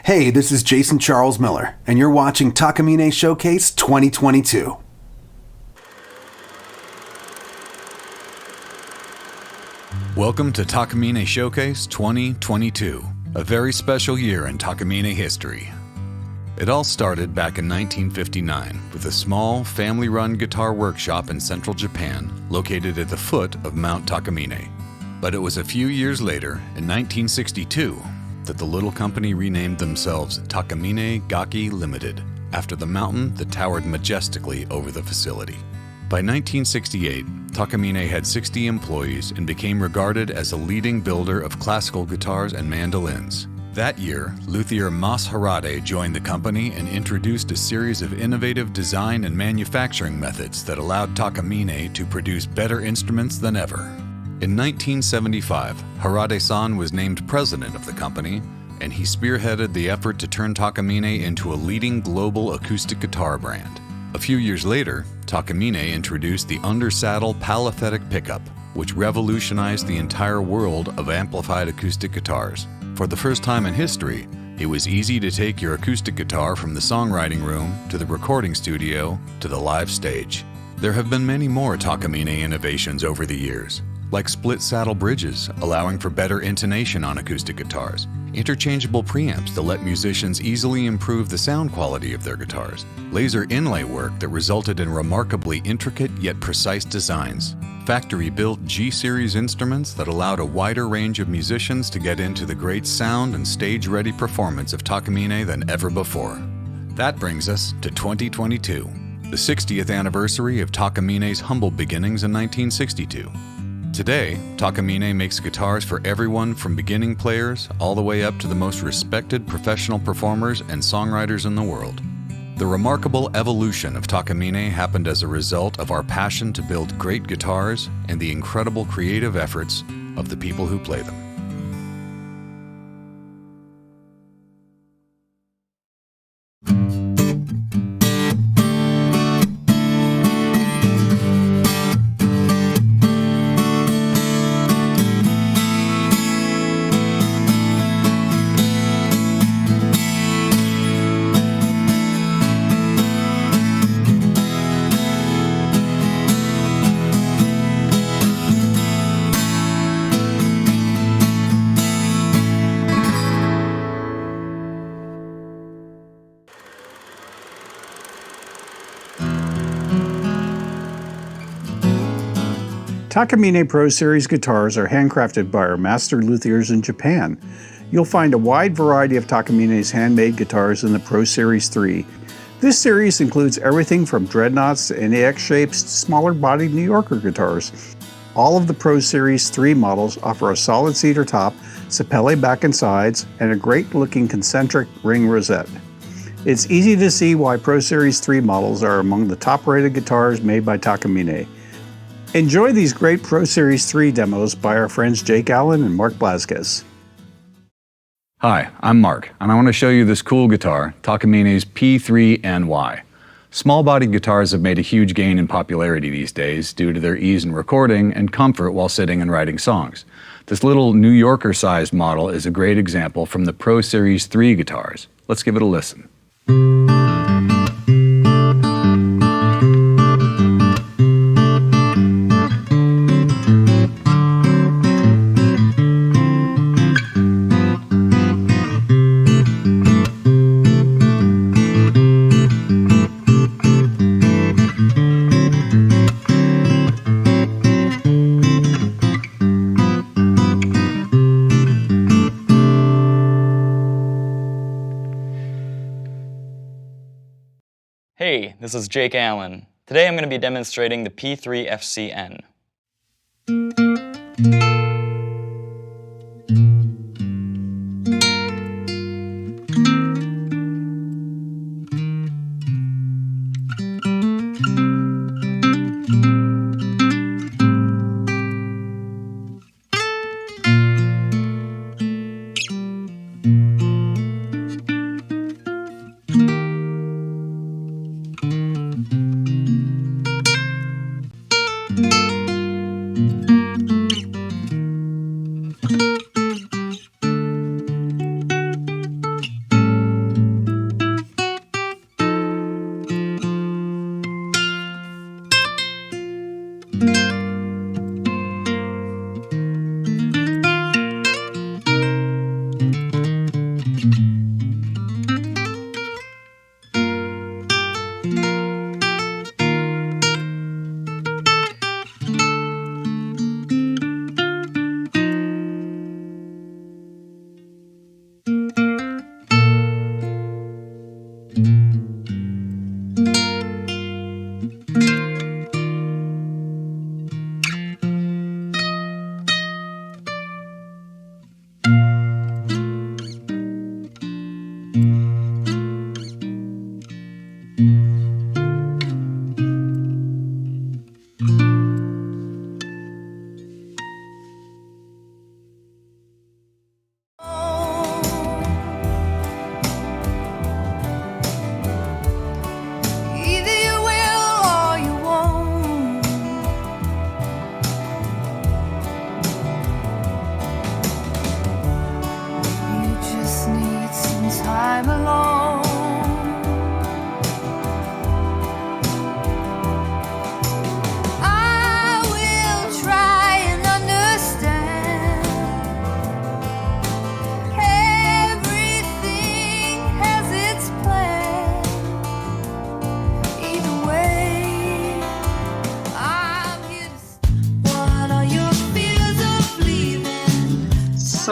Hey, this is Jason Charles Miller, and you're watching Takamine Showcase 2022. Welcome to Takamine Showcase 2022, a very special year in Takamine history. It all started back in 1959 with a small, family-run guitar workshop in central Japan located at the foot of Mount Takamine. But it was a few years later, in 1962, that the little company renamed themselves Takamine Gaki Limited, after the mountain that towered majestically over the facility. By 1968, Takamine had 60 employees and became regarded as a leading builder of classical guitars and mandolins. That year, luthier Mas Harade joined the company and introduced a series of innovative design and manufacturing methods that allowed Takamine to produce better instruments than ever. In 1975, Harade-san was named president of the company, and he spearheaded the effort to turn Takamine into a leading global acoustic guitar brand. A few years later, Takamine introduced the under-saddle palathetic pickup, which revolutionized the entire world of amplified acoustic guitars. For the first time in history, it was easy to take your acoustic guitar from the songwriting room to the recording studio to the live stage. There have been many more Takamine innovations over the years, like split saddle bridges, allowing for better intonation on acoustic guitars, interchangeable preamps that let musicians easily improve the sound quality of their guitars, laser inlay work that resulted in remarkably intricate yet precise designs, factory-built G-series instruments that allowed a wider range of musicians to get into the great sound and stage-ready performance of Takamine than ever before. That brings us to 2022, the 60th anniversary of Takamine's humble beginnings in 1962. Today, Takamine makes guitars for everyone from beginning players all the way up to the most respected professional performers and songwriters in the world. The remarkable evolution of Takamine happened as a result of our passion to build great guitars and the incredible creative efforts of the people who play them. Takamine Pro Series guitars are handcrafted by our master luthiers in Japan. You'll find a wide variety of Takamine's handmade guitars in the Pro Series 3. This series includes everything from dreadnoughts to NAX shapes to smaller-bodied New Yorker guitars. All of the Pro Series 3 models offer a solid cedar top, sapele back and sides, and a great-looking concentric ring rosette. It's easy to see why Pro Series 3 models are among the top-rated guitars made by Takamine. Enjoy these great Pro Series 3 demos by our friends Jake Allen and Mark Blasquez. Hi, I'm Mark, and I want to show you this cool guitar, Takamine's P3NY. Small-bodied guitars have made a huge gain in popularity these days due to their ease in recording and comfort while sitting and writing songs. This little New Yorker-sized model is a great example from the Pro Series 3 guitars. Let's give it a listen. Hey, this is Jake Allen. Today I'm going to be demonstrating the P3FCN.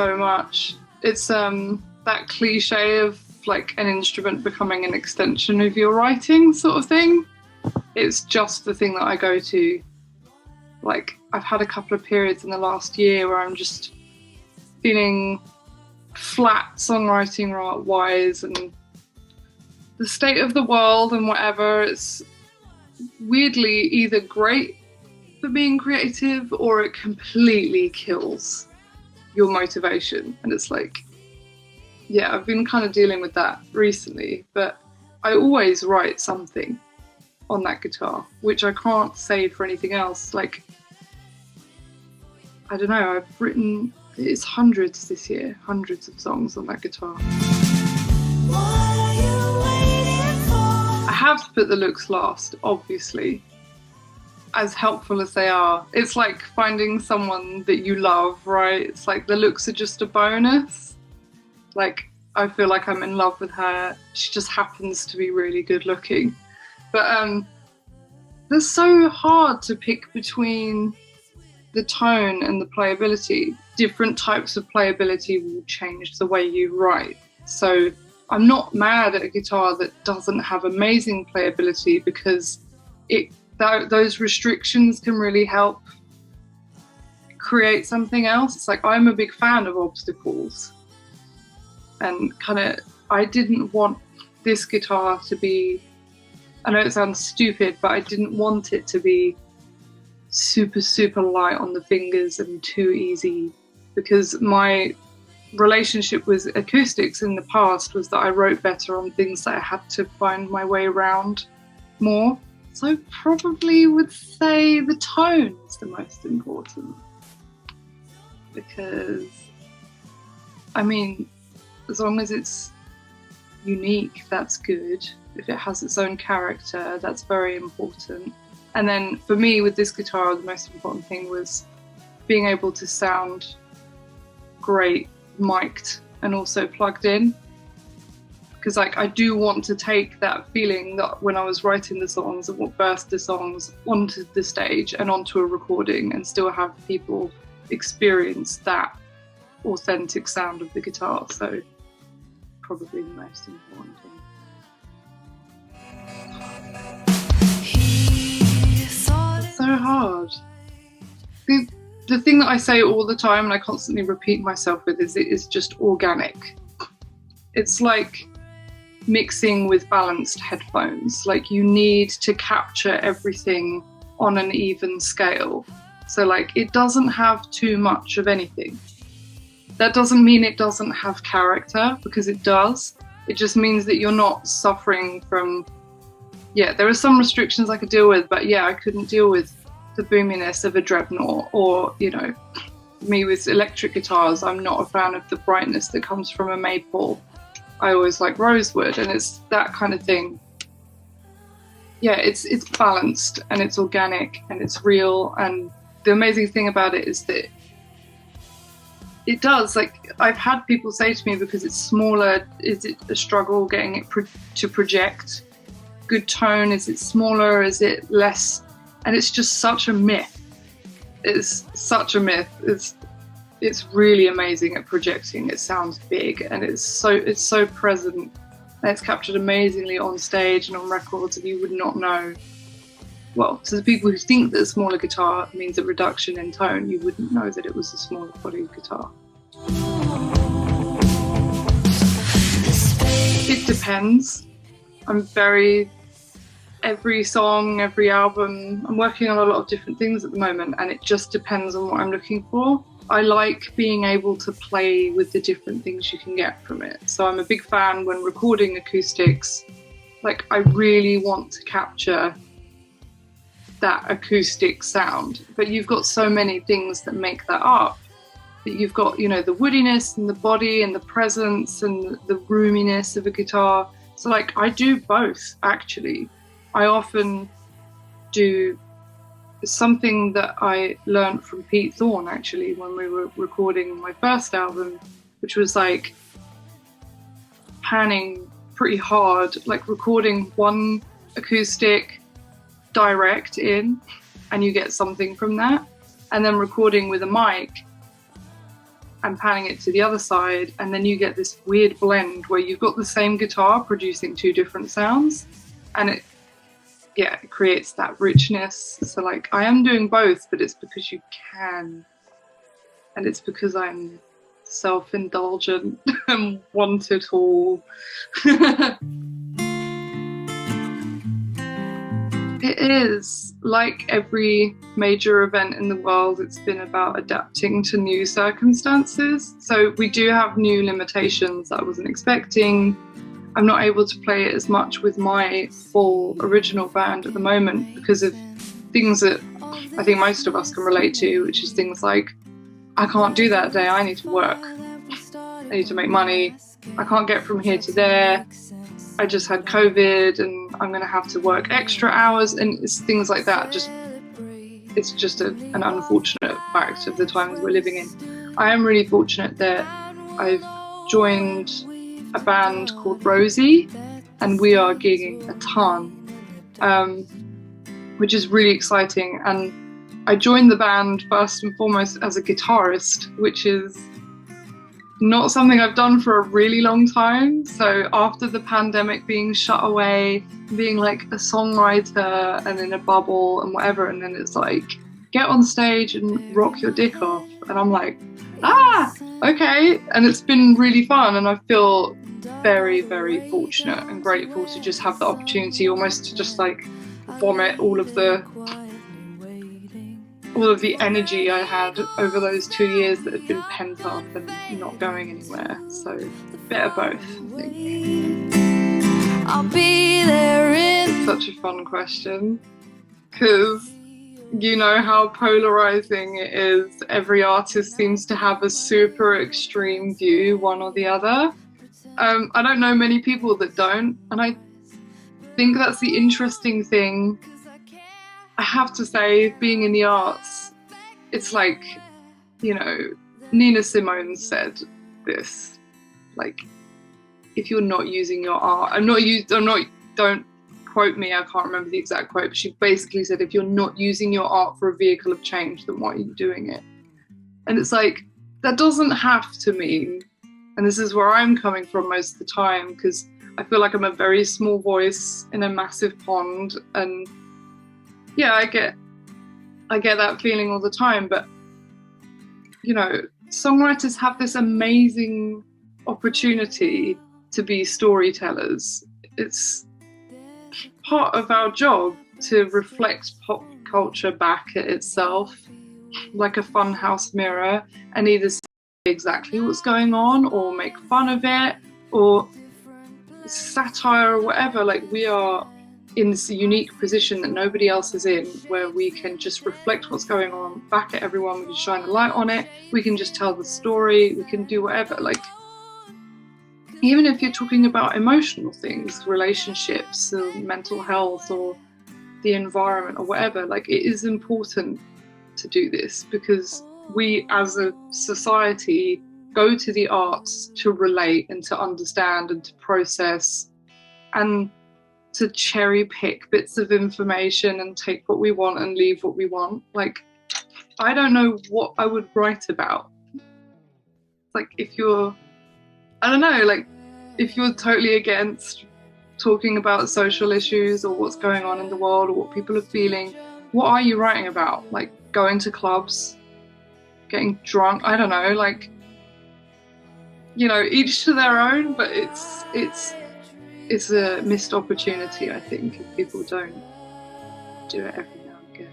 so much. It's that cliche of like an instrument becoming an extension of your writing sort of thing. It's just the thing that I go to. Like, I've had a couple of periods in the last year where I'm just feeling flat songwriting wise, and the state of the world and whatever. It's weirdly either great for being creative or it completely kills your motivation. And it's like, yeah, I've been kind of dealing with that recently, but I always write something on that guitar, which I can't say for anything else. Like, I don't know, I've written, it's hundreds this year, hundreds of songs on that guitar. I have to put the looks last, obviously, as helpful as they are. It's like finding someone that you love, right? It's like the looks are just a bonus. Like, I feel like I'm in love with her. She just happens to be really good looking. But they're so hard to pick between the tone and the playability. Different types of playability will change the way you write. So I'm not mad at a guitar that doesn't have amazing playability, because those restrictions can really help create something else. It's like, I'm a big fan of obstacles, and I didn't want this guitar to be, I know it sounds stupid, but I didn't want it to be super, super light on the fingers and too easy, because my relationship with acoustics in the past was that I wrote better on things that I had to find my way around more. So I probably would say the tone is the most important, because, I mean, as long as it's unique, that's good. If it has its own character, that's very important. And then for me with this guitar, the most important thing was being able to sound great mic'd and also plugged in. Because like, I do want to take that feeling that when I was writing the songs and what burst the songs onto the stage and onto a recording, and still have people experience that authentic sound of the guitar. So probably the most important thing. It's so hard. The thing that I say all the time and I constantly repeat myself with is it is just organic. It's like mixing with balanced headphones. Like, you need to capture everything on an even scale. So like, it doesn't have too much of anything. That doesn't mean it doesn't have character, because it does. It just means that you're not suffering from, there are some restrictions I could deal with, but I couldn't deal with the boominess of a Dreadnought, or, me with electric guitars, I'm not a fan of the brightness that comes from a maple. I always like rosewood, and it's that kind of thing. It's balanced and it's organic and it's real. And the amazing thing about it is that it does, like, I've had people say to me, because it's smaller, is it a struggle getting it to project good tone? Is it smaller? Is it less? And it's just such a myth. It's such a myth. It's really amazing at projecting. It sounds big, and it's so present, and it's captured amazingly on stage and on records, and you would not know. Well, to the people who think that a smaller guitar means a reduction in tone, you wouldn't know that it was a smaller bodied guitar. It depends. Every song, every album, I'm working on a lot of different things at the moment, and it just depends on what I'm looking for. I like being able to play with the different things you can get from it. So I'm a big fan when recording acoustics. Like, I really want to capture that acoustic sound, but you've got so many things that make that up. That you've got, the woodiness and the body and the presence and the roominess of a guitar. So like, I do both, actually. I often do something that I learned from Pete Thorne, actually, when we were recording my first album, which was like panning pretty hard, like recording one acoustic direct in, and you get something from that, and then recording with a mic and panning it to the other side, and then you get this weird blend where you've got the same guitar producing two different sounds, and it creates that richness. So like, I am doing both, but it's because you can, and it's because I'm self-indulgent and want it all. It is, like every major event in the world, it's been about adapting to new circumstances. So we do have new limitations that I wasn't expecting. I'm not able to play it as much with my full original band at the moment because of things that I think most of us can relate to, which is things like, I can't do that day, I need to work. I need to make money. I can't get from here to there. I just had COVID and I'm going to have to work extra hours, and it's things like that. It's just an unfortunate fact of the times we're living in. I am really fortunate that I've joined a band called Rosie, and we are gigging a ton, which is really exciting. And I joined the band first and foremost as a guitarist, which is not something I've done for a really long time. So after the pandemic, being shut away, being like a songwriter and in a bubble and whatever, and then it's like, get on stage and rock your dick off. And I'm like, okay. And it's been really fun, and I feel very, very fortunate and grateful to just have the opportunity almost to just like vomit all of the energy I had over those 2 years that had been pent up and not going anywhere. So a bit of both, I think. I'll be there in... Such a fun question, because you know how polarizing it is. Every artist seems to have a super extreme view, one or the other. I don't know many people that don't, and I think that's the interesting thing. I have to say, being in the arts, it's like, you know, Nina Simone said this, like, if you're not using your art, don't quote me, I can't remember the exact quote, but she basically said, if you're not using your art for a vehicle of change, then why are you doing it? And it's like, that doesn't have to mean, and this is where I'm coming from most of the time, because I feel like I'm a very small voice in a massive pond, and yeah, I get that feeling all the time, but you know, songwriters have this amazing opportunity to be storytellers. It's part of our job to reflect pop culture back at itself like a funhouse mirror, and either say exactly what's going on or make fun of it or satire or whatever. Like, we are in this unique position that nobody else is in, where we can just reflect what's going on back at everyone. We can shine a light on it. We can just tell the story. We can do whatever. Like, even if you're talking about emotional things, relationships or mental health or the environment or whatever, like, it is important to do this because we as a society go to the arts to relate and to understand and to process and to cherry pick bits of information and take what we want and leave what we want. Like, I don't know what I would write about. Like, if you're totally against talking about social issues or what's going on in the world or what people are feeling, what are you writing about? Like, going to clubs, getting drunk, I don't know, like, you know, each to their own, but it's a missed opportunity, I think, if people don't do it every now and again.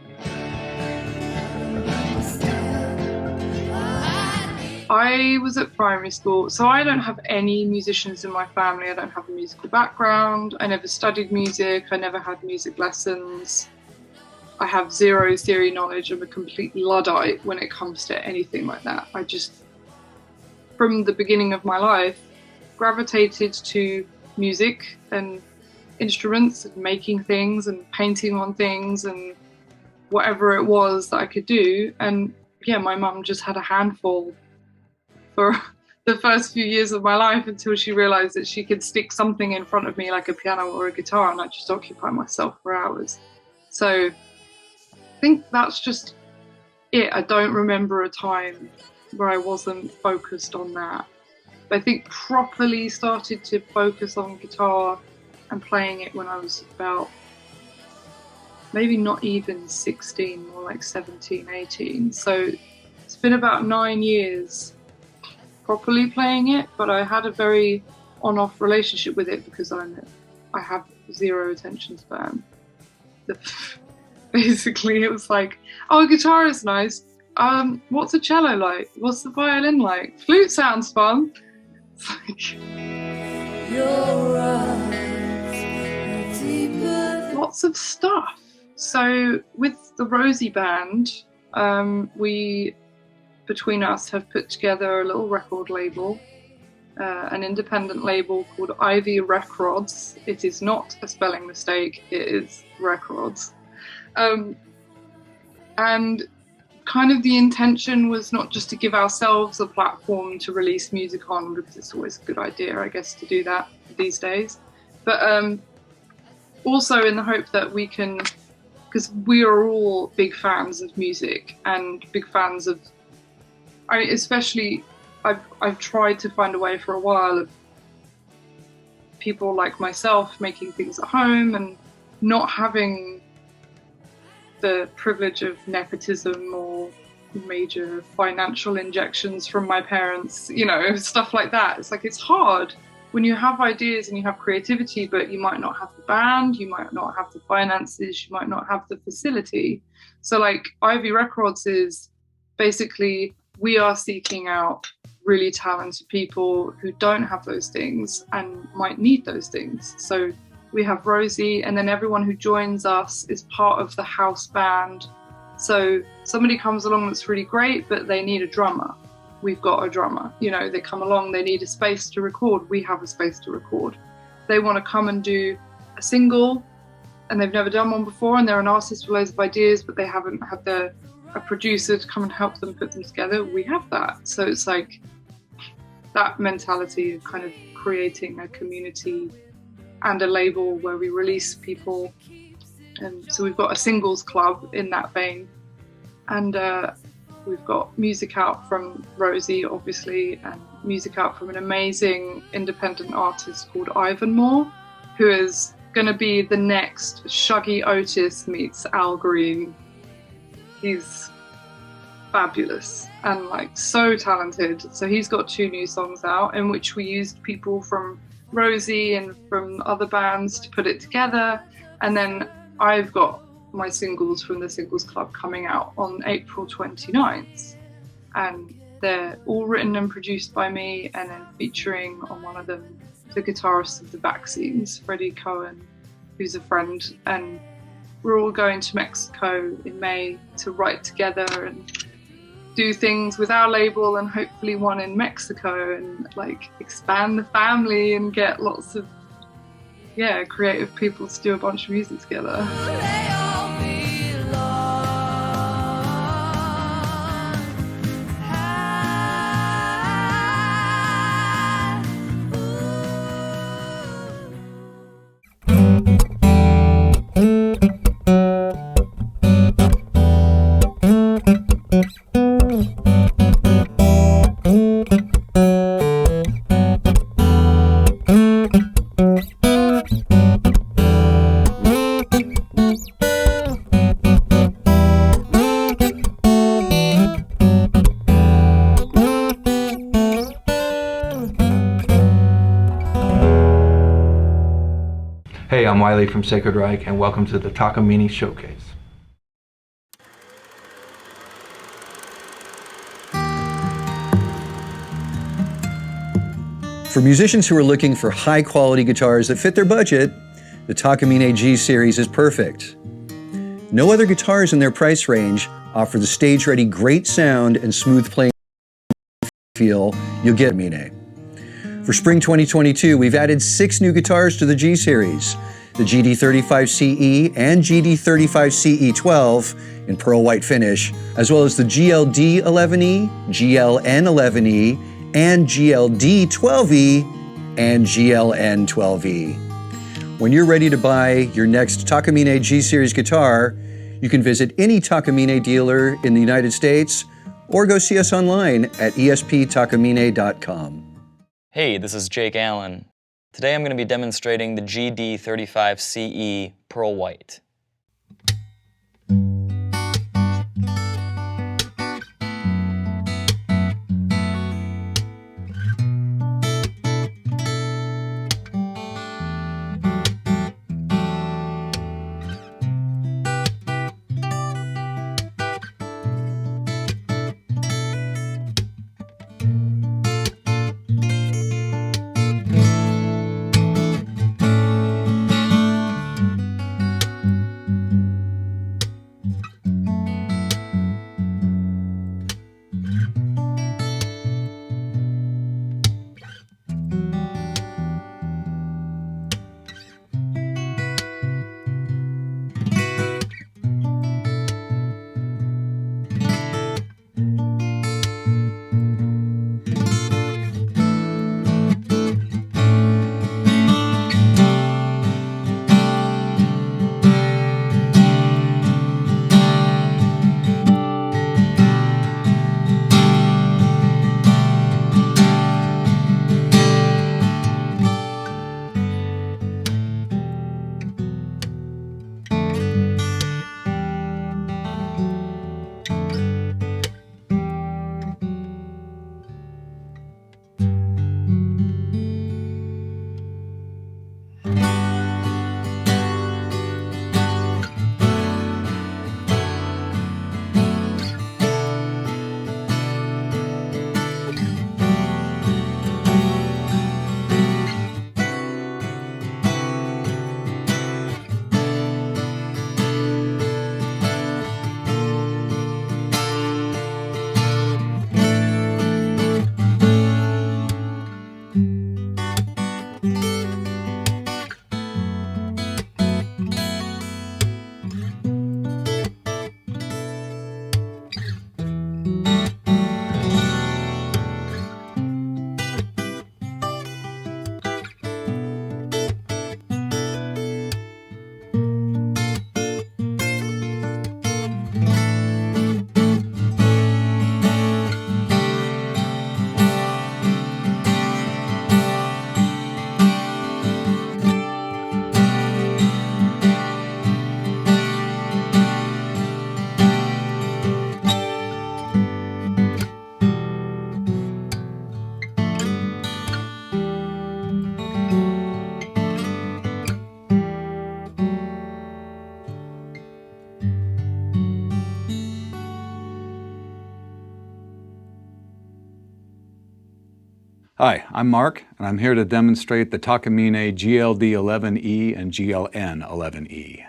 I was at primary school, so I don't have any musicians in my family. I don't have a musical background. I never studied music. I never had music lessons. I have zero theory knowledge. I'm a complete Luddite when it comes to anything like that. I just, from the beginning of my life, gravitated to music and instruments and making things and painting on things and whatever it was that I could do. And yeah, my mum just had a handful for the first few years of my life until she realized that she could stick something in front of me like a piano or a guitar and I just occupy myself for hours. So I think that's just it. I don't remember a time where I wasn't focused on that. But I think properly started to focus on guitar and playing it when I was about, maybe not even 16, more like 17, 18. So it's been about 9 years properly playing it, but I had a very on-off relationship with it because I have zero attention span. Basically, it was like, oh, guitar is nice. What's a cello like? What's the violin like? Flute sounds fun. It's like, lots of stuff. So with the Rosie band, we, between us, have put together a little record label, an independent label called Ivy Records. It is not a spelling mistake, it is Records. And kind of the intention was not just to give ourselves a platform to release music on, because it's always a good idea, I guess, to do that these days, but also in the hope that we can, because we are all big fans of music and big fans of, especially I've tried to find a way for a while of people like myself making things at home and not having the privilege of nepotism or major financial injections from my parents, you know, stuff like that. It's like, it's hard when you have ideas and you have creativity, but you might not have the band, you might not have the finances, you might not have the facility. So like Ivy Records is basically, we are seeking out really talented people who don't have those things and might need those things. So we have Rosie, and then everyone who joins us is part of the house band. So somebody comes along that's really great, but they need a drummer. We've got a drummer. You know, they come along, they need a space to record. We have a space to record. They want to come and do a single, and they've never done one before, and they're an artist with loads of ideas, but they haven't had a producer to come and help them put them together. We have that. So it's like that mentality of kind of creating a community and a label where we release people. And so we've got a singles club in that vein. And we've got music out from Rosie, obviously, and music out from an amazing independent artist called Ivan Moore, who is going to be the next Shuggy Otis meets Al Green. He's fabulous and like so talented. So he's got 2 new songs out in which we used people from Rosie and from other bands to put it together. And then I've got my singles from the Singles Club coming out on April 29th. And they're all written and produced by me, and then featuring on one of them the guitarist of the Vaccines, Freddie Cohen, who's a friend. And we're all going to Mexico in May to write together and do things with our label, and hopefully one in Mexico, and like expand the family and get lots of creative people to do a bunch of music together. Hey, I'm Wiley from Sacred Reich, and welcome to the Takamine Showcase. For musicians who are looking for high-quality guitars that fit their budget, the Takamine G series is perfect. No other guitars in their price range offer the stage-ready great sound and smooth playing feel you'll get at Takamine. For spring 2022, we've added 6 new guitars to the G series: the GD35CE and GD35CE12 in pearl white finish, as well as the GLD11E, GLN11E, and GLD12E and GLN12E. When you're ready to buy your next Takamine G series guitar, you can visit any Takamine dealer in the United States or go see us online at esptakamine.com. Hey, this is Jake Allen. Today I'm going to be demonstrating the GD35CE Pearl White. Hi, I'm Mark, and I'm here to demonstrate the Takamine GLD11E and GLN11E.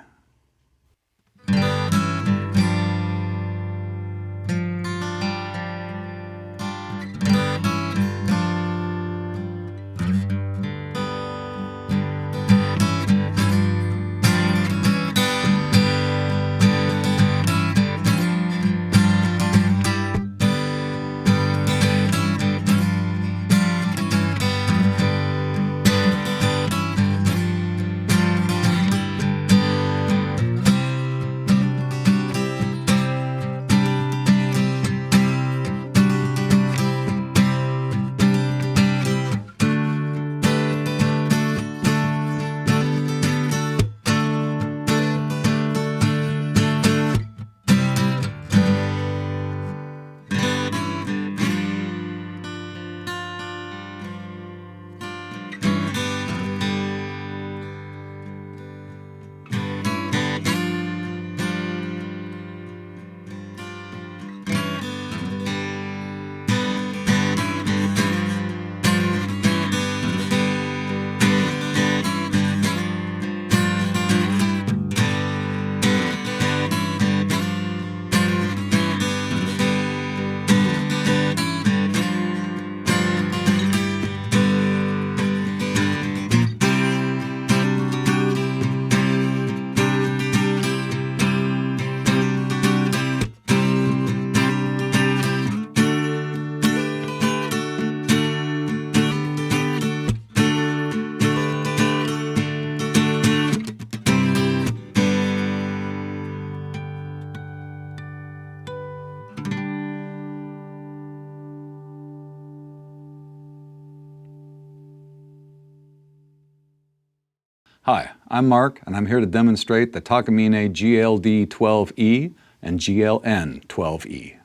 Hi, I'm Mark, and I'm here to demonstrate the Takamine GLD-12E and GLN-12E.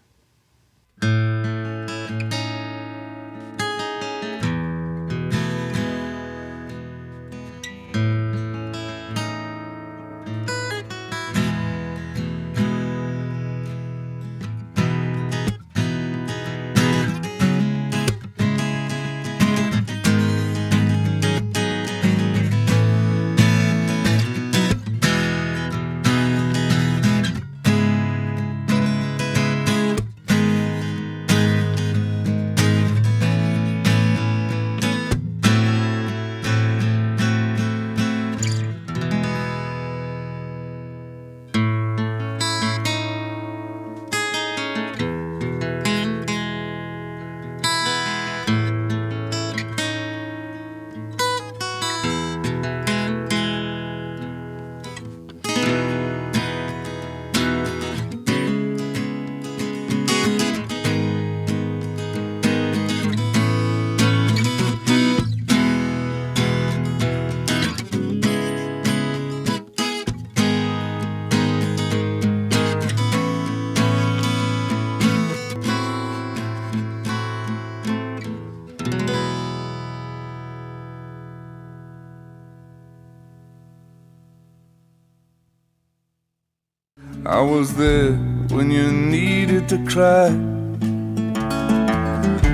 I was there when you needed to cry.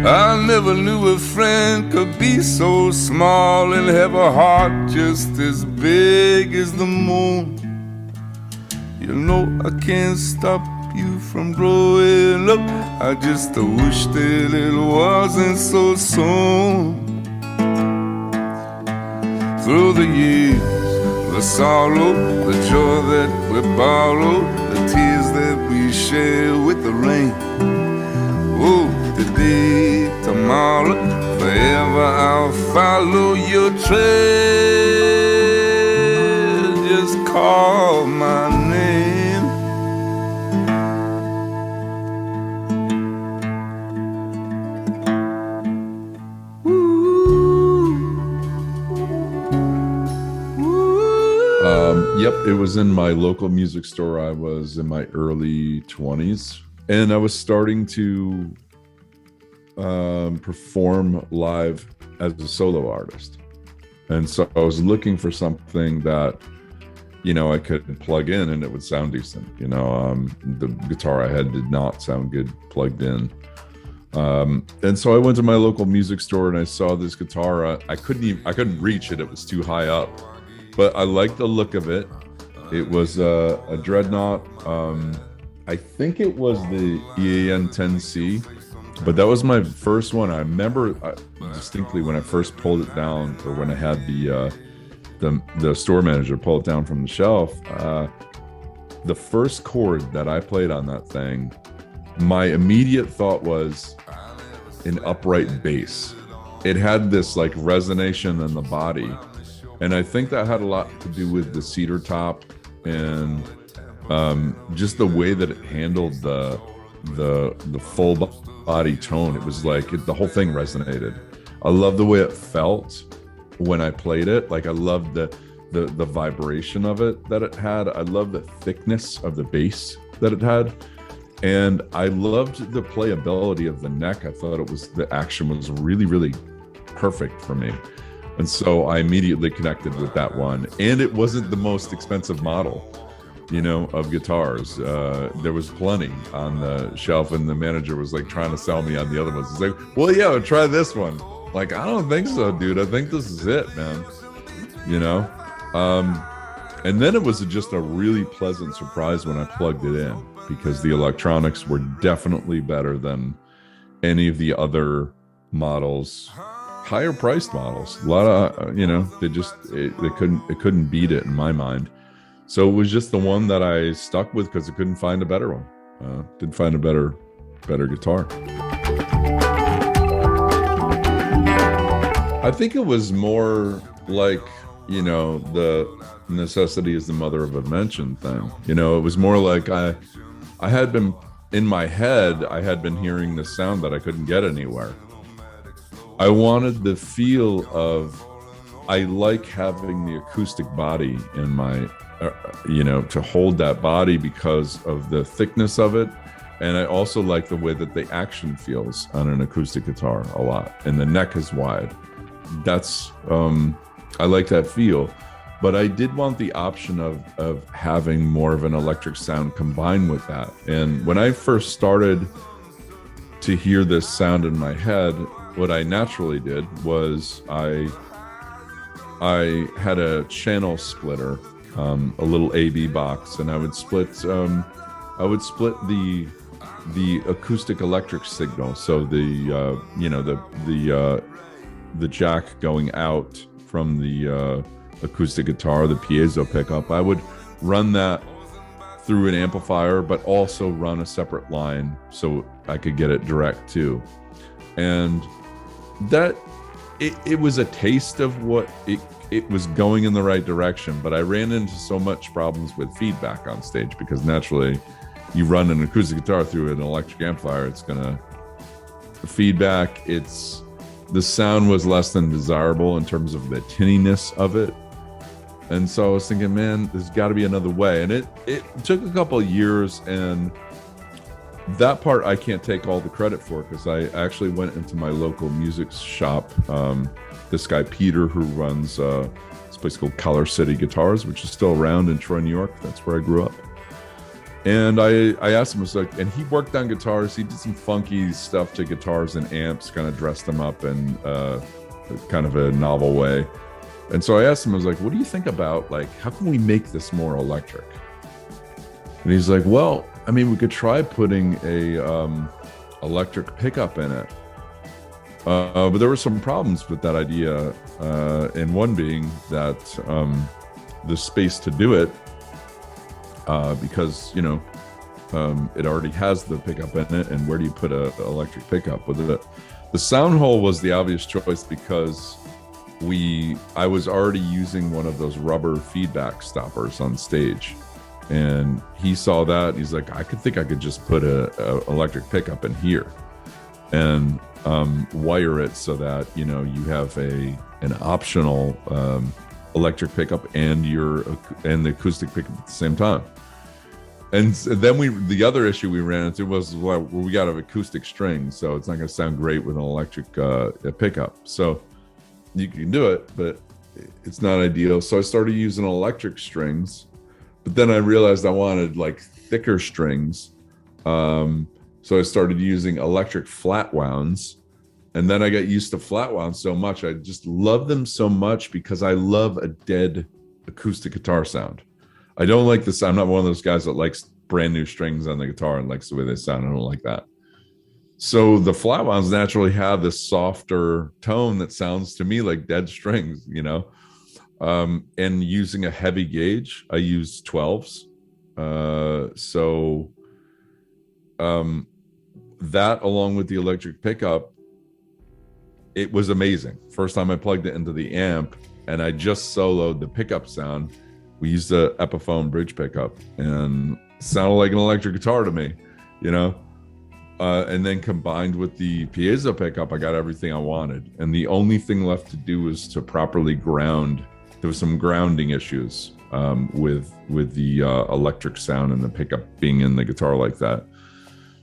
I never knew a friend could be so small and have a heart just as big as the moon. You know I can't stop you from growing up. I just wish that it wasn't so soon. Through the years, the sorrow, the joy that we borrow, the tears that we share with the rain. Oh, today, tomorrow, forever I'll follow your trail. Just call my name. Yep, it was in my local music store. I was in my early 20s, and I was starting to perform live as a solo artist. And so I was looking for something that, you know, I could plug in and it would sound decent. You know, the guitar I had did not sound good plugged in. And so I went to my local music store and I saw this guitar. I couldn't reach it. It was too high up. But I liked the look of it. It was a Dreadnought. I think it was the EAN 10C, but that was my first one. I remember distinctly when I first pulled it down, or when I had the store manager pull it down from the shelf. The first chord that I played on that thing, my immediate thought was an upright bass. It had this like resonation in the body. And I think that had a lot to do with the cedar top and just the way that it handled the full body tone. It was like the whole thing resonated. I love the way it felt when I played it. Like I loved the vibration of it that it had. I loved the thickness of the bass that it had. And I loved the playability of the neck. I thought the action was really, really perfect for me. And so I immediately connected with that one. And it wasn't the most expensive model, you know, of guitars. There was plenty on the shelf, and the manager was like trying to sell me on the other ones. He's like, well, yeah, try this one. Like, I don't think so, dude. I think this is it, man. You know? And then it was just a really pleasant surprise when I plugged it in, because the electronics were definitely better than any of the other models. Higher priced models, a lot of it couldn't beat it in my mind. So it was just the one that I stuck with because I couldn't find a better one. Didn't find a better guitar. I think it was more like, you know, the necessity is the mother of invention thing. You know, it was more like I had been in my head. I had been hearing this sound that I couldn't get anywhere. I wanted the feel of I like having the acoustic body in my, to hold that body because of the thickness of it. And I also like the way that the action feels on an acoustic guitar a lot. And the neck is wide. That's, I like that feel. But I did want the option of having more of an electric sound combined with that. And when I first started to hear this sound in my head, what I naturally did was I had a channel splitter, a little AB box, and I would split the Acoustic-Electric signal. So the jack going out from the acoustic guitar, the piezo pickup, I would run that through an amplifier, but also run a separate line so I could get it direct too. And that it was a taste of what it was going in the right direction, but I ran into so much problems with feedback on stage, because naturally you run an acoustic guitar through an electric amplifier, it's gonna feedback. The sound was less than desirable in terms of the tinniness of it. And so I was thinking, man, there's got to be another way. And it took a couple of years, and that part I can't take all the credit for, because I actually went into my local music shop. This guy, Peter, who runs this place called Color City Guitars, which is still around in Troy, New York. That's where I grew up. And I asked him, I was like, and he worked on guitars. He did some funky stuff to guitars and amps, kind of dressed them up in kind of a novel way. And so I asked him, I was like, what do you think about, like, how can we make this more electric? And he's like, well, I mean, we could try putting a electric pickup in it. But there were some problems with that idea. And one being that the space to do it, because, it already has the pickup in it. And where do you put an electric pickup with it? The sound hole was the obvious choice, because I was already using one of those rubber feedback stoppers on stage, and he saw that, and he's like, I think I could just put a electric pickup in here and wire it so that you have an optional electric pickup and the acoustic pickup at the same time. And then the other issue we ran into was, well, we got an acoustic string, so it's not going to sound great with an electric pickup. So you can do it, but it's not ideal. So I started using electric strings, but then I realized I wanted like thicker strings. So I started using electric flat wounds, and then I got used to flat wounds so much. I just love them so much because I love a dead acoustic guitar sound. I don't like this. I'm not one of those guys that likes brand new strings on the guitar and likes the way they sound. I don't like that. So the flat wounds naturally have this softer tone that sounds to me like dead strings, and using a heavy gauge, I use 12s. That along with the electric pickup, it was amazing. First time I plugged it into the amp and I just soloed the pickup sound. We used the Epiphone bridge pickup, and it sounded like an electric guitar to me, and then combined with the piezo pickup, I got everything I wanted. And the only thing left to do was to properly ground. There was some grounding issues with the electric sound and the pickup being in the guitar like that.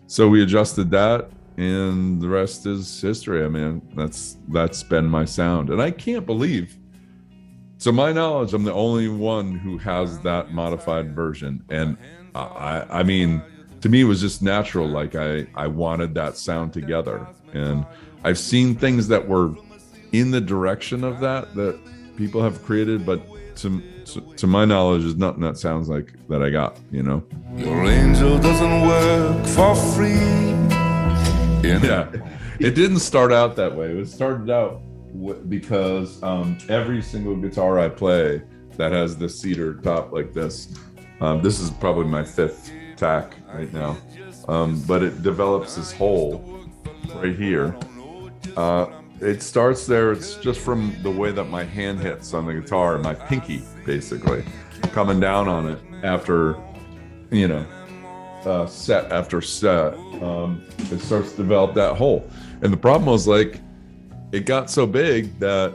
So we adjusted that, and the rest is history. I mean, that's been my sound. And I can't believe, to my knowledge, I'm the only one who has that modified version. And I mean, to me, it was just natural. Like I wanted that sound together. And I've seen things that were in the direction of that people have created, but to my knowledge, there's nothing that sounds like that I got, Your angel doesn't work for free. Yeah, it didn't start out that way. It started out because every single guitar I play that has the cedar top like this, this is probably my 5th tack right now, but it develops this hole right here. It starts there. It's just from the way that my hand hits on the guitar, my pinky basically coming down on it after set after set. It starts to develop that hole, and the problem was, like, it got so big that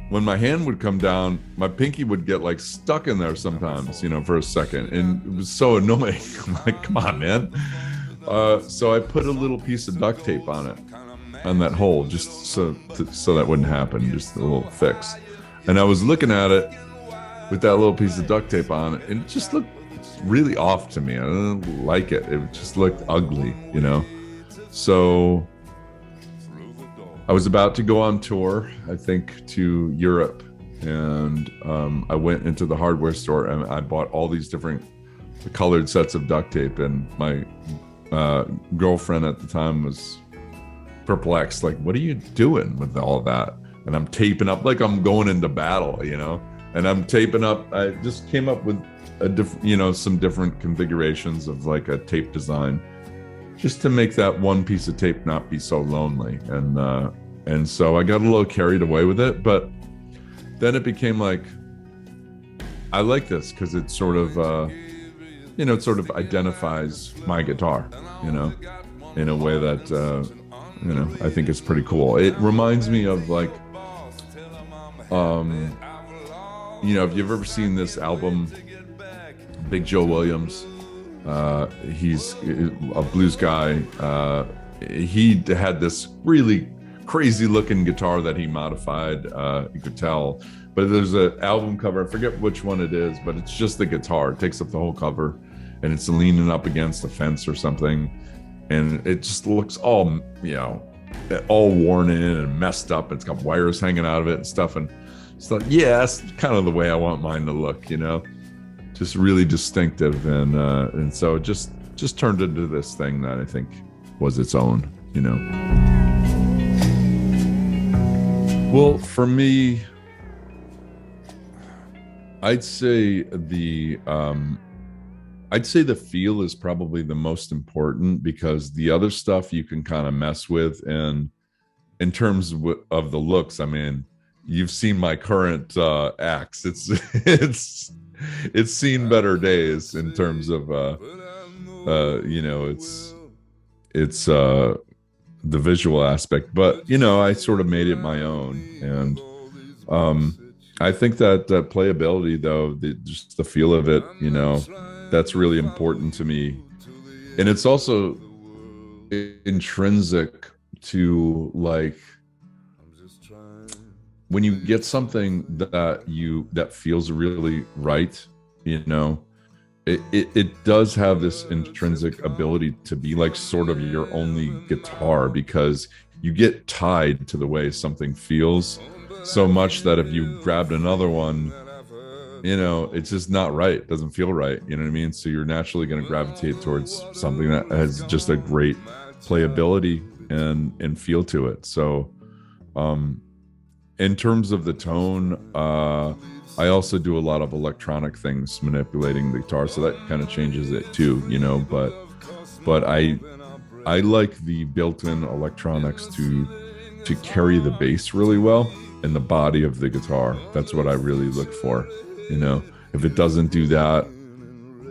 when my hand would come down, my pinky would get like stuck in there sometimes, you know, for a second, and it was so annoying. I'm like, come on, man. So I put a little piece of duct tape on it, on that hole, just so that wouldn't happen, just a little fix. And I was looking at it with that little piece of duct tape on it, and it just looked really off to me. I didn't like it. It just looked ugly, you know? So I was about to go on tour, I think, to Europe. And I went into the hardware store and I bought all these different colored sets of duct tape. And my girlfriend at the time was perplexed, like, what are you doing with all that? And I'm taping up like I'm going into battle, you know? And I'm taping up, I just came up with some different configurations of like a tape design, just to make that one piece of tape not be so lonely. And so I got a little carried away with it, but then it became like, I like this because it sort of, it sort of identifies my guitar, you know, in a way that, I think is pretty cool. It reminds me of like, if you've ever seen this album, Big Joe Williams, he's a blues guy. He had this really crazy looking guitar that he modified, you could tell. But there's an album cover, I forget which one it is, but it's just the guitar. It takes up the whole cover, and it's leaning up against a fence or something. And it just looks all, all worn in and messed up. It's got wires hanging out of it and stuff. And it's like, yeah, that's kind of the way I want mine to look, you know? Just really distinctive. And so it just turned into this thing that I think was its own, you know? Well, for me, I'd say the feel is probably the most important, because the other stuff you can kind of mess with. And in terms of the looks, I mean, you've seen my current axe. It's seen better days in terms of it's the visual aspect, but I sort of made it my own. And I think that playability, though, just the feel of it, that's really important to me. And it's also intrinsic to, like, when you get something that feels really right, it does have this intrinsic ability to be like sort of your only guitar, because you get tied to the way something feels so much that if you grabbed another one, it's just not right. It doesn't feel right. You know what I mean? So you're naturally going to gravitate towards something that has just a great playability and feel to it. So, in terms of the tone, I also do a lot of electronic things manipulating the guitar, so that kind of changes it too, but I like the built-in electronics to carry the bass really well in the body of the guitar. That's what I really look for. If it doesn't do that,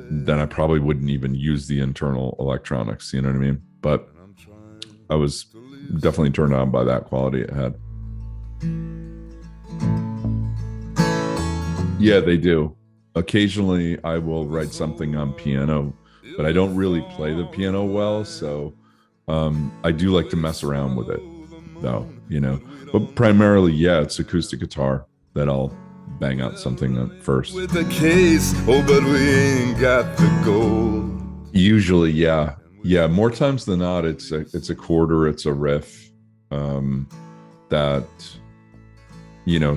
then I probably wouldn't even use the internal electronics, you know what I mean? But I was definitely turned on by that quality it had. Yeah, they do. Occasionally I will write something on piano, but I don't really play the piano well, so I do like to mess around with it, though, But primarily, yeah, it's acoustic guitar that I'll bang out something at first. With the case, but we ain't got the gold. Usually, yeah. More times than not, it's a chord or it's a riff that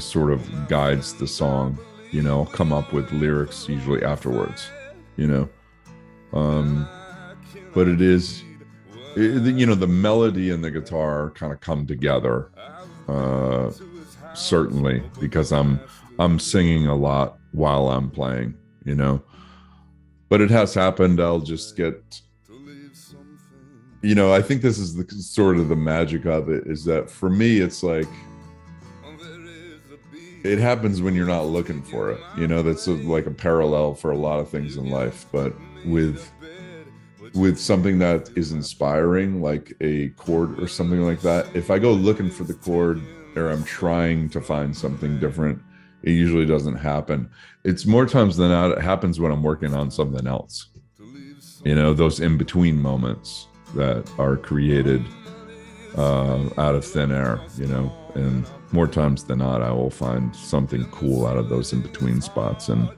sort of guides the song. I'll come up with lyrics usually afterwards. But it is, the melody and the guitar kind of come together. Certainly, because I'm singing a lot while I'm playing, but it has happened. I'll just get, I think this is the sort of the magic of it, is that for me, it's like, it happens when you're not looking for it, that's like a parallel for a lot of things in life. But with something that is inspiring, like a chord or something like that, if I go looking for the chord or I'm trying to find something different, it usually doesn't happen. It's more times than not, it happens when I'm working on something else. You know, those in-between moments that are created out of thin air, you know, and more times than not, I will find something cool out of those in-between spots and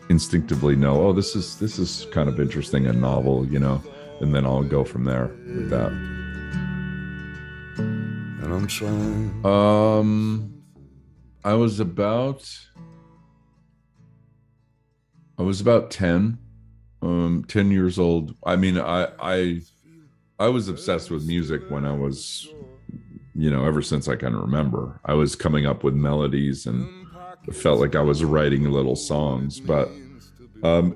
instinctively know, oh, this is kind of interesting and novel, you know, and then I'll go from there with that. And I'm trying. I was about 10 years old. I mean, I was obsessed with music when I was, you know, ever since I can remember. I was coming up with melodies and it felt like I was writing little songs, but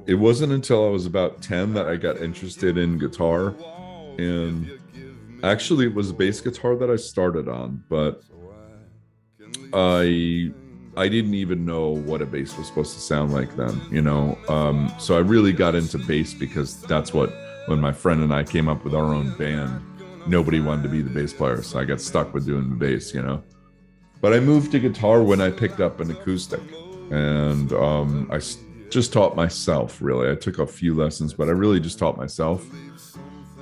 it wasn't until I was about 10 that I got interested in guitar. And actually it was a bass guitar that I started on, but I didn't even know what a bass was supposed to sound like then, you know. So I really got into bass because that's what, when my friend and I came up with our own band, nobody wanted to be the bass player, so I got stuck with doing the bass, you know. But I moved to guitar when I picked up an acoustic, and I just taught myself, really. I took a few lessons, but I really just taught myself.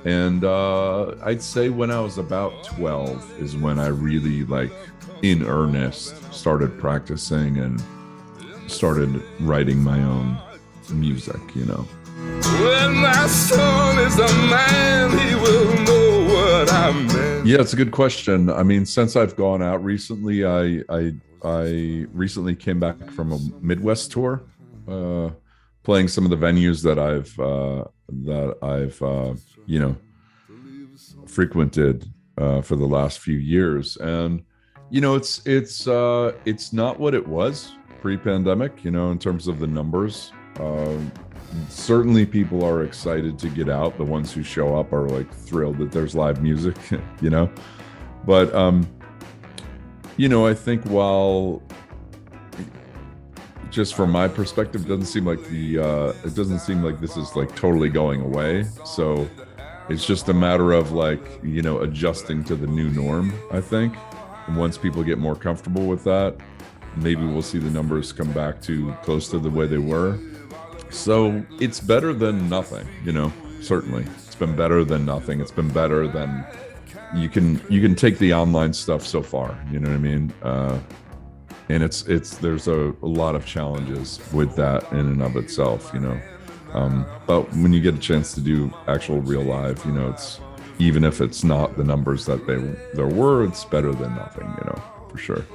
And I'd say when I was about 12 is when I really, like, in earnest, started practicing and started writing my own music, you know. When my son is a man, he will know what I meant. Yeah, it's a good question. I mean, since I've gone out recently, I recently came back from a Midwest tour, playing some of the venues that I've you know, frequented for the last few years, and you know, it's not what it was pre-pandemic, you know, in terms of the numbers. Certainly people are excited to get out. The ones who show up are like thrilled that there's live music, you know. But you know, I think while just from my perspective, it doesn't seem like this is like totally going away. So it's just a matter of, like, you know, adjusting to the new norm, I think. And once people get more comfortable with that, maybe we'll see the numbers come back to close to the way they were. So it's better than nothing, you know, certainly. It's been better than nothing. It's been better than, you can take the online stuff so far, you know what I mean? And there's a lot of challenges with that in and of itself, you know. But when you get a chance to do actual real live, you know, it's, even if it's not the numbers that there were, it's better than nothing, you know, for sure.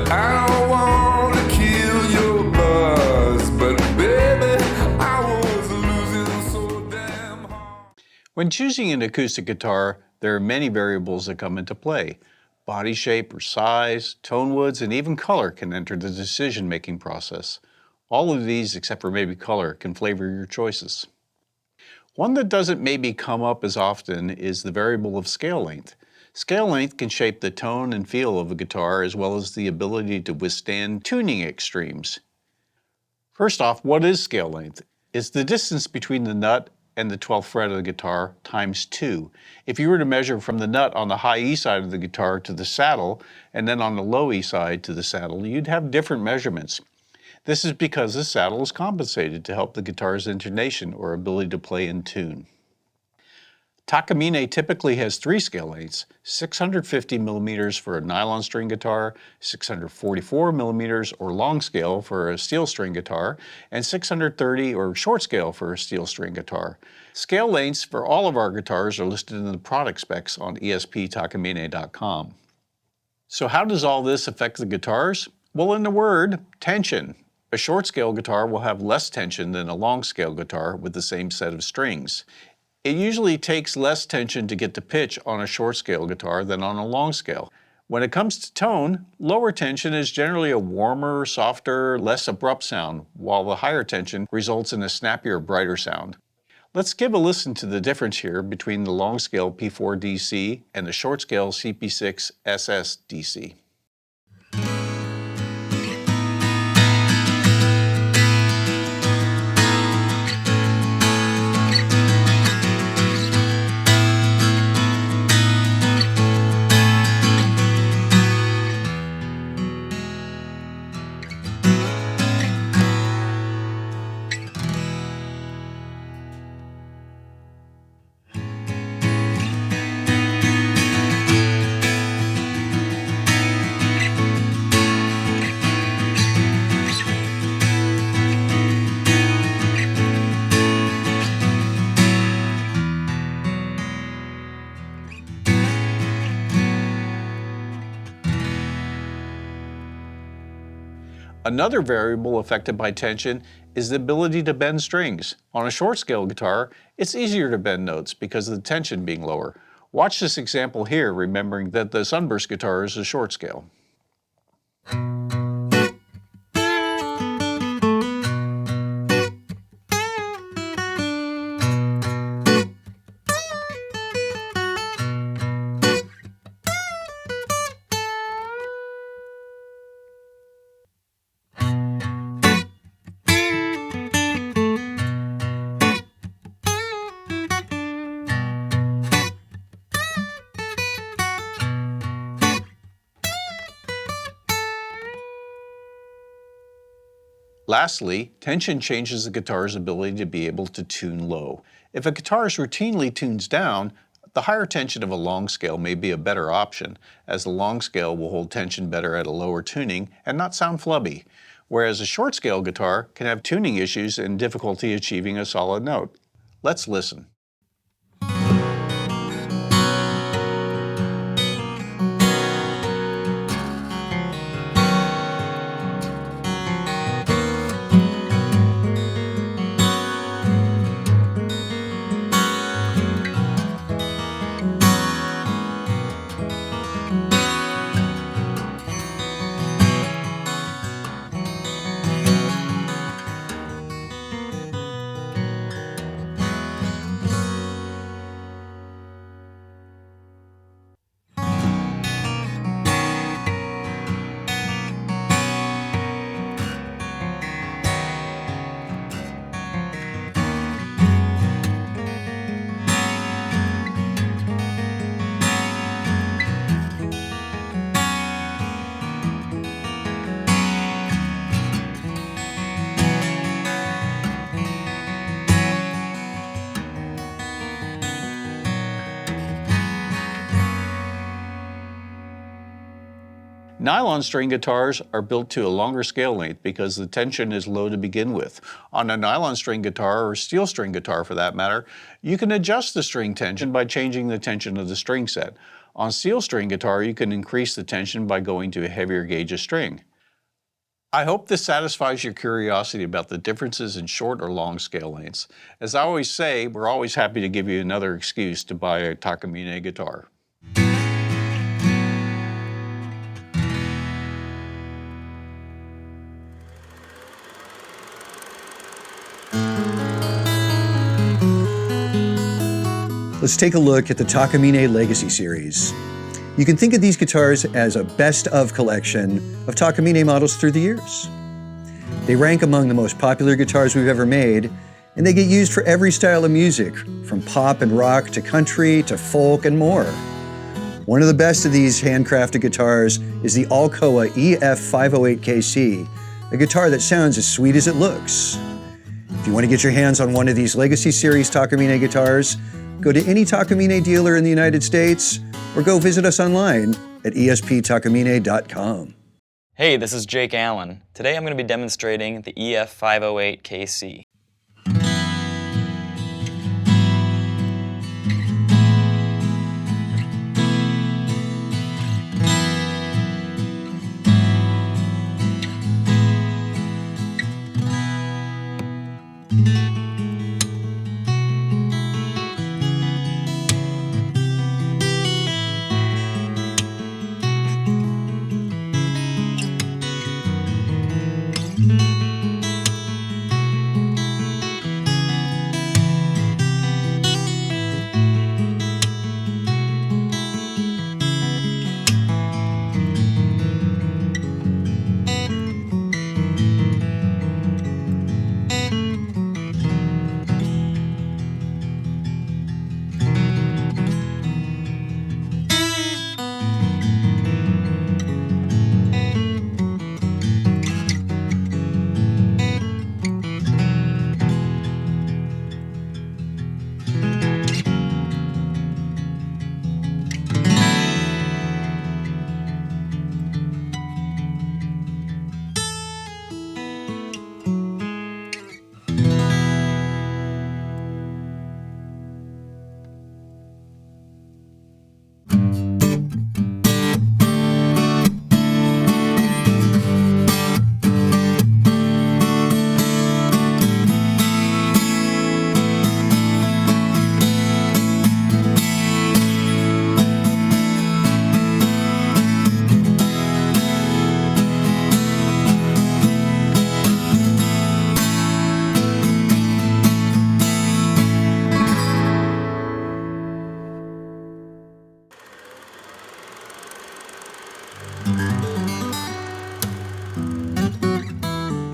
I don't want to kill your buzz, but baby, I was losing so damn hard. When choosing an acoustic guitar, there are many variables that come into play. Body shape or size, tone woods, and even color can enter the decision-making process. All of these, except for maybe color, can flavor your choices. One that doesn't maybe come up as often is the variable of scale length. Scale length can shape the tone and feel of a guitar, as well as the ability to withstand tuning extremes. First off, what is scale length? It's the distance between the nut and the 12th fret of the guitar times 2. If you were to measure from the nut on the high E side of the guitar to the saddle, and then on the low E side to the saddle, you'd have different measurements. This is because the saddle is compensated to help the guitar's intonation or ability to play in tune. Takamine typically has 3 scale lengths: 650 millimeters for a nylon string guitar, 644 millimeters or long scale for a steel string guitar, and 630 or short scale for a steel string guitar. Scale lengths for all of our guitars are listed in the product specs on esptakamine.com. So how does all this affect the guitars? Well, in a word, tension. A short scale guitar will have less tension than a long scale guitar with the same set of strings. It usually takes less tension to get to pitch on a short scale guitar than on a long scale. When it comes to tone, lower tension is generally a warmer, softer, less abrupt sound, while the higher tension results in a snappier, brighter sound. Let's give a listen to the difference here between the long scale P4 DC and the short scale CP6 SS DC. Another variable affected by tension is the ability to bend strings. On a short scale guitar, it's easier to bend notes because of the tension being lower. Watch this example here, remembering that the Sunburst guitar is a short scale. Lastly, tension changes the guitar's ability to be able to tune low. If a guitarist routinely tunes down, the higher tension of a long scale may be a better option, as the long scale will hold tension better at a lower tuning and not sound flubby, whereas a short scale guitar can have tuning issues and difficulty achieving a solid note. Let's listen. Nylon string guitars are built to a longer scale length because the tension is low to begin with. On a nylon string guitar, or steel string guitar for that matter, you can adjust the string tension by changing the tension of the string set. On steel string guitar, you can increase the tension by going to a heavier gauge of string. I hope this satisfies your curiosity about the differences in short or long scale lengths. As I always say, we're always happy to give you another excuse to buy a Takamine guitar. Let's take a look at the Takamine Legacy Series. You can think of these guitars as a best-of collection of Takamine models through the years. They rank among the most popular guitars we've ever made, and they get used for every style of music, from pop and rock to country to folk and more. One of the best of these handcrafted guitars is the Alcoa EF508KC, a guitar that sounds as sweet as it looks. If you want to get your hands on one of these Legacy Series Takamine guitars, go to any Takamine dealer in the United States or go visit us online at esptakamine.com. Hey, this is Jake Allen. Today I'm going to be demonstrating the EF508KC.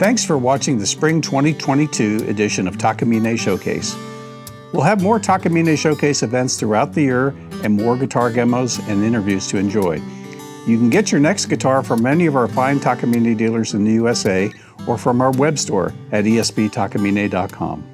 Thanks for watching the Spring 2022 edition of Takamine Showcase. We'll have more Takamine Showcase events throughout the year and more guitar demos and interviews to enjoy. You can get your next guitar from any of our fine Takamine dealers in the USA or from our web store at esptakamine.com.